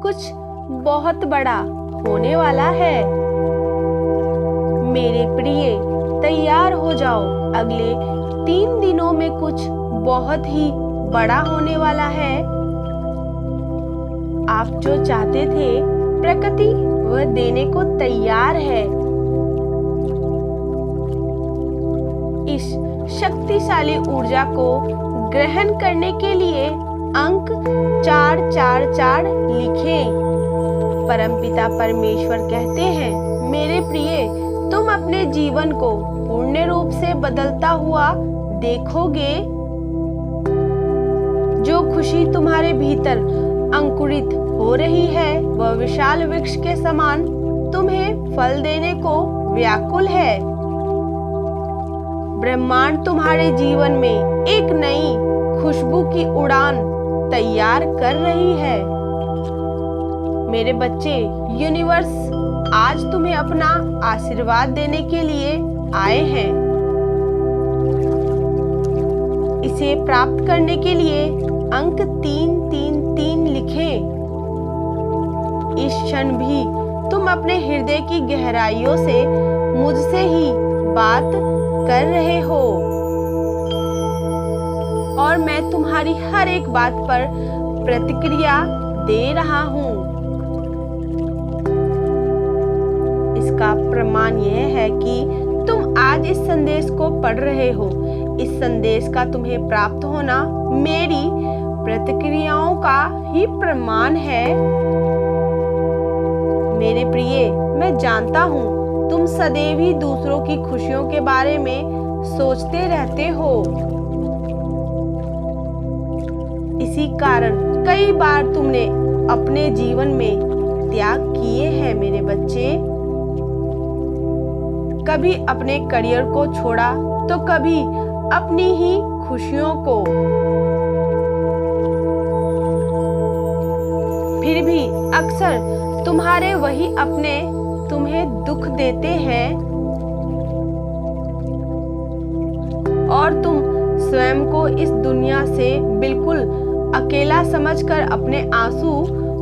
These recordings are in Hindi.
कुछ बहुत बड़ा होने वाला है। मेरे प्रिय, तैयार हो जाओ, अगले 3 दिनों में कुछ बहुत ही बड़ा होने वाला है। आप जो चाहते थे प्रकृति वह देने को तैयार है। इस शक्तिशाली ऊर्जा को ग्रहण करने के लिए अंक 444 लिखें। परमपिता परमेश्वर कहते हैं, मेरे प्रिय, तुम अपने जीवन को पूर्ण रूप से बदलता हुआ देखोगे। जो खुशी तुम्हारे भीतर अंकुरित हो रही है वह विशाल वृक्ष के समान तुम्हें फल देने को व्याकुल है। ब्रह्मांड तुम्हारे जीवन में एक नई खुशबू की उड़ान तैयार कर रही है। मेरे बच्चे, यूनिवर्स आज तुम्हें अपना आशीर्वाद देने के लिए आए हैं। इसे प्राप्त करने के लिए अंक 333 लिखें। इस क्षण भी तुम अपने हृदय की गहराइयों से मुझसे ही बात कर रहे हो और मैं तुम्हारी हर एक बात पर प्रतिक्रिया दे रहा हूँ। इसका प्रमाण यह है कि तुम आज इस संदेश को पढ़ रहे हो। इस संदेश का तुम्हें प्राप्त होना मेरी प्रतिक्रियाओं का ही प्रमाण है। मेरे प्रिय, मैं जानता हूँ तुम सदैव ही दूसरों की खुशियों के बारे में सोचते रहते हो। इसी कारण कई बार तुमने अपने जीवन में त्याग किए हैं। मेरे बच्चे, कभी अपने करियर को छोड़ा तो कभी अपनी ही खुशियों को। फिर भी अक्सर तुम्हारे वही अपने तुम्हें दुख देते हैं और तुम स्वयं को इस दुनिया से बिल्कुल अकेला समझकर अपने आंसू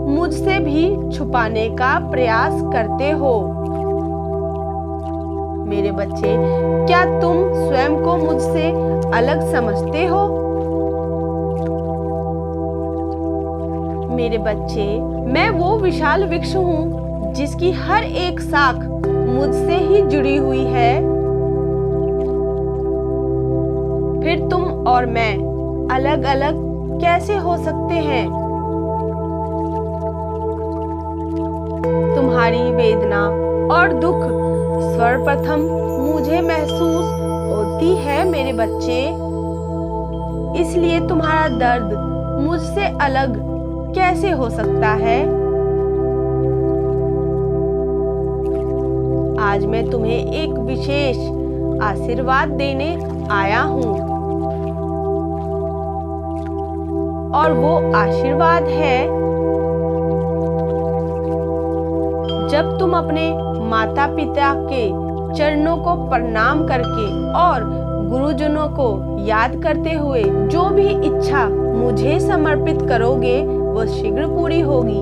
मुझसे भी छुपाने का प्रयास करते हो। मेरे बच्चे, क्या तुम स्वयं को मुझसे अलग समझते हो? मेरे बच्चे, मैं वो विशाल वृक्ष हूँ जिसकी हर एक शाख मुझसे ही जुड़ी हुई है। फिर तुम और मैं अलग अलग कैसे हो सकते हैं? तुम्हारी वेदना और दुख सर्वप्रथम मुझे महसूस होती है मेरे बच्चे, इसलिए तुम्हारा दर्द मुझसे अलग कैसे हो सकता है? आज मैं तुम्हें एक विशेष आशीर्वाद देने आया हूँ और वो आशीर्वाद है, जब तुम अपने माता पिता के चरणों को प्रणाम करके और गुरुजनों को याद करते हुए जो भी इच्छा मुझे समर्पित करोगे वो शीघ्र पूरी होगी।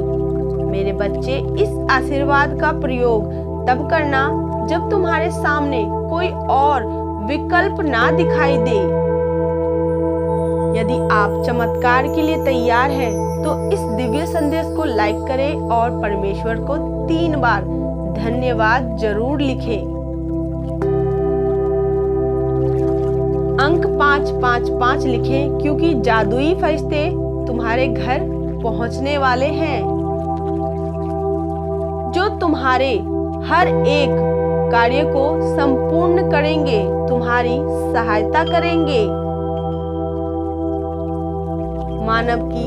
मेरे बच्चे, इस आशीर्वाद का प्रयोग तब करना जब तुम्हारे सामने कोई और विकल्प ना दिखाई दे। यदि आप चमत्कार के लिए तैयार हैं तो इस दिव्य संदेश को लाइक करें और परमेश्वर को 3 बार धन्यवाद जरूर लिखें। अंक 555 लिखें, क्योंकि जादुई फरिश्ते तुम्हारे घर पहुंचने वाले हैं जो तुम्हारे हर एक कार्य को संपूर्ण करेंगे, तुम्हारी सहायता करेंगे। मानव की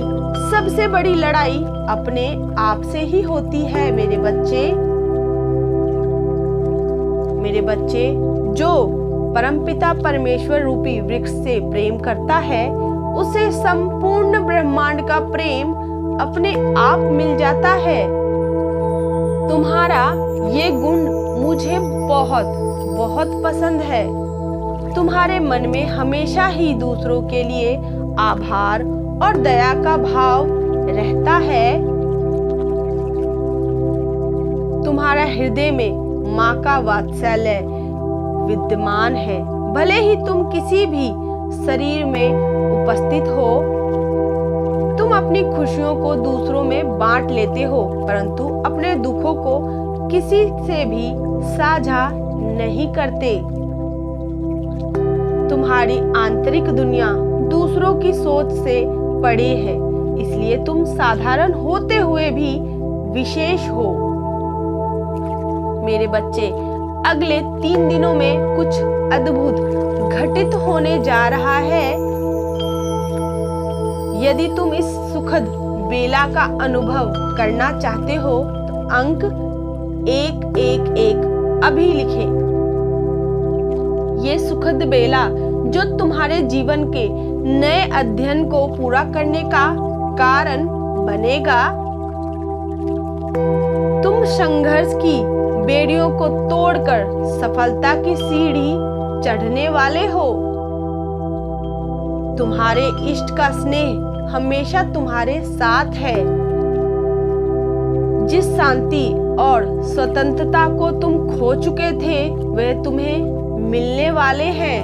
सबसे बड़ी लड़ाई अपने आप से ही होती है मेरे बच्चे। मेरे बच्चे, जो परमपिता परमेश्वर रूपी वृक्ष से प्रेम करता है उसे संपूर्ण ब्रह्मांड का प्रेम अपने आप मिल जाता है। तुम्हारा ये गुण मुझे बहुत बहुत पसंद है। तुम्हारे मन में हमेशा ही दूसरों के लिए आभार और दया का भाव रहता है। तुम्हारा हृदय में माँ का वात्सल्य विद्यमान है। भले ही तुम किसी भी शरीर में उपस्थित हो, तुम अपनी खुशियों को दूसरों में बांट लेते हो, परंतु अपने दुखों को किसी से भी साझा नहीं करते। तुम्हारी आंतरिक दुनिया दूसरों की सोच से परे है, इसलिए तुम साधारण होते हुए भी विशेष हो। मेरे बच्चे, अगले 3 दिनों में कुछ अद्भुत घटित होने जा रहा है। यदि तुम इस सुखद बेला का अनुभव करना चाहते हो तो अंक 111 अभी लिखें। ये सुखद बेला जो तुम्हारे जीवन के नए अध्ययन को पूरा करने का कारण बनेगा। तुम संघर्ष की बेड़ियों को तोड़कर सफलता की सीढ़ी चढ़ने वाले हो। तुम्हारे इष्ट का स्नेह हमेशा तुम्हारे साथ है। जिस शांति और स्वतंत्रता को तुम खो चुके थे, वह तुम्हें मिलने वाले हैं।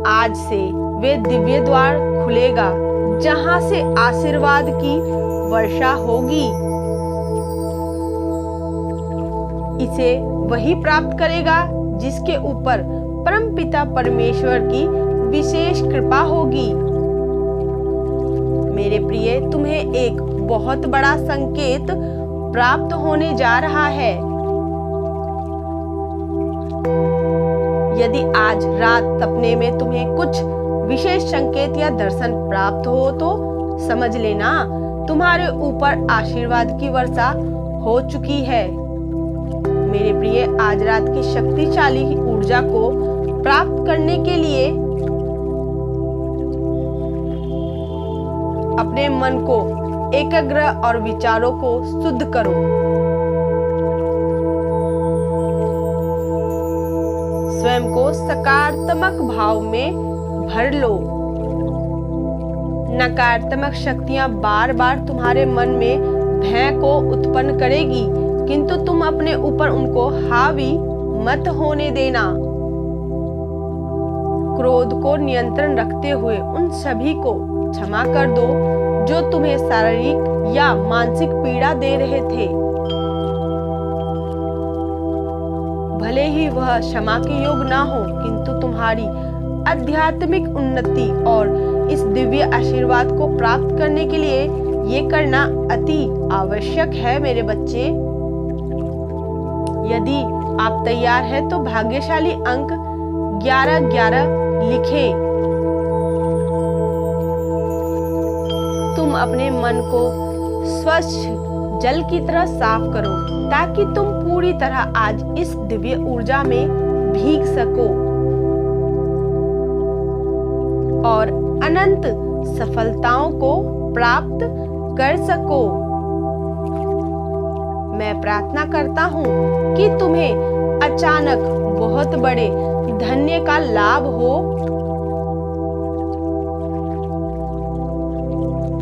आज से वे दिव्य द्वार खुलेगा जहां से आशीर्वाद की वर्षा होगी। इसे वही प्राप्त करेगा जिसके ऊपर परमपिता परमेश्वर की विशेष कृपा होगी। मेरे प्रिय, तुम्हें एक बहुत बड़ा संकेत प्राप्त होने जा रहा है। यदि आज रात सपने में तुम्हें कुछ विशेष संकेत या दर्शन प्राप्त हो तो समझ लेना तुम्हारे ऊपर आशीर्वाद की वर्षा हो चुकी है। मेरे प्रिय, आज रात की शक्तिशाली ऊर्जा को प्राप्त करने के लिए अपने मन को एकाग्र और विचारों को शुद्ध करो। स्वयं को सकारात्मक भाव में भर लो। नकारात्मक शक्तियां बार बार तुम्हारे मन में भय को उत्पन्न करेगी, किंतु तुम अपने ऊपर उनको हावी मत होने देना। क्रोध को नियंत्रण रखते हुए उन सभी को क्षमा कर दो जो तुम्हें शारीरिक या मानसिक पीड़ा दे रहे थे। भले ही वह क्षमा के योग ना हो, किंतु तुम्हारी आध्यात्मिक उन्नति और इस दिव्य आशीर्वाद को प्राप्त करने के लिए ये करना अति आवश्यक है। मेरे बच्चे, यदि आप तैयार हैं तो भाग्यशाली अंक 1111 लिखें। तुम अपने मन को स्वच्छ जल की तरह साफ करो ताकि तुम पूरी तरह आज इस दिव्य ऊर्जा में भीग सको और अनंत सफलताओं को प्राप्त कर सको। मैं प्रार्थना करता हूँ कि तुम्हें अचानक बहुत बड़े धन्य का लाभ हो।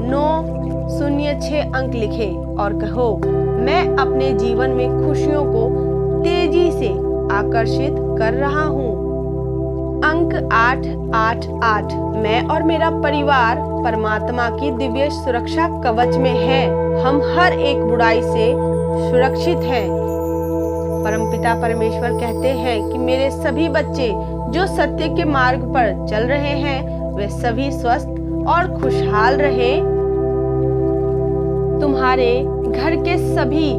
906 अंक लिखे और कहो, मैं अपने जीवन में खुशियों को तेजी से आकर्षित कर रहा हूँ। अंक 888, मैं और मेरा परिवार परमात्मा की दिव्य सुरक्षा कवच में है। हम हर एक बुराई से सुरक्षित हैं। परमपिता परमेश्वर कहते हैं कि मेरे सभी बच्चे जो सत्य के मार्ग पर चल रहे हैं, वे सभी स्वस्थ और खुशहाल रहे। तुम्हारे घर के सभी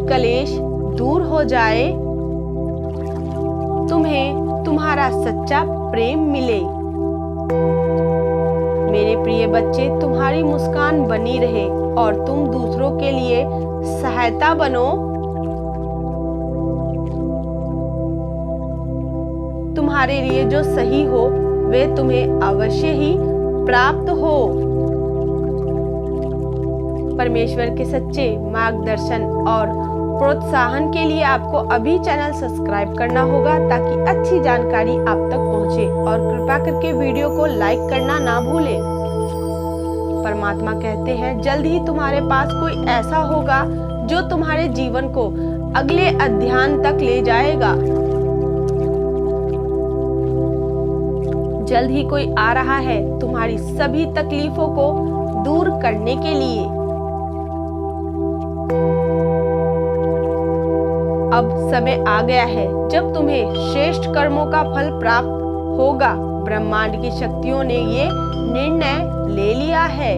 कलेश दूर हो जाए। तुम्हें तुम्हारा सच्चा प्रेम मिले। मेरे प्रिय बच्चे, तुम्हारी मुस्कान बनी रहे और तुम दूसरों के लिए सहायता बनो। तुम्हारे लिए जो सही हो वे तुम्हें अवश्य ही प्राप्त हो। परमेश्वर के सच्चे मार्गदर्शन और प्रोत्साहन के लिए आपको अभी चैनल सब्सक्राइब करना होगा ताकि अच्छी जानकारी आप तक पहुंचे, और कृपा करके वीडियो को लाइक करना ना भूलें। परमात्मा कहते हैं जल्द ही तुम्हारे पास कोई ऐसा होगा जो तुम्हारे जीवन को अगले अध्याय तक ले जाएगा। जल्द ही कोई आ रहा है तुम्हारी सभी तकलीफों को दूर करने के लिए। अब समय आ गया है जब तुम्हें श्रेष्ठ कर्मों का फल प्राप्त होगा। ब्रह्मांड की शक्तियों ने ये निर्णय ले लिया है।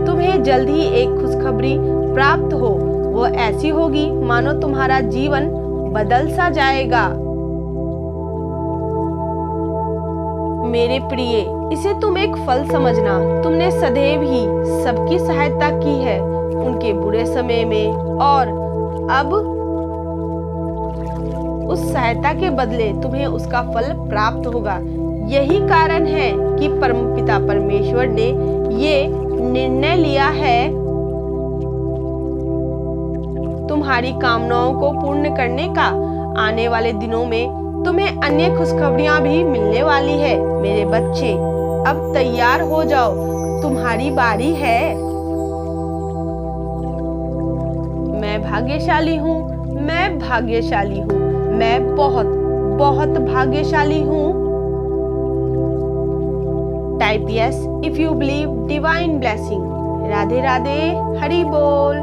तुम्हें जल्द ही एक खुशखबरी प्राप्त हो, वो ऐसी होगी मानो तुम्हारा जीवन बदल सा जाएगा। मेरे प्रिय, इसे तुम एक फल समझना। तुमने सदैव ही सबकी सहायता की है उनके बुरे समय में, और अब उस सहायता के बदले तुम्हें उसका फल प्राप्त होगा। यही कारण है कि परमपिता परमेश्वर ने ये निर्णय लिया है तुम्हारी कामनाओं को पूर्ण करने का। आने वाले दिनों में तुम्हें अन्य खुशखबरियां भी मिलने वाली है। मेरे बच्चे, अब तैयार हो जाओ, तुम्हारी बारी है। मैं भाग्यशाली हूँ, मैं भाग्यशाली हूँ, मैं बहुत बहुत भाग्यशाली हूँ। Type yes if you believe divine blessing. Radhe Radhe, Hari बोल।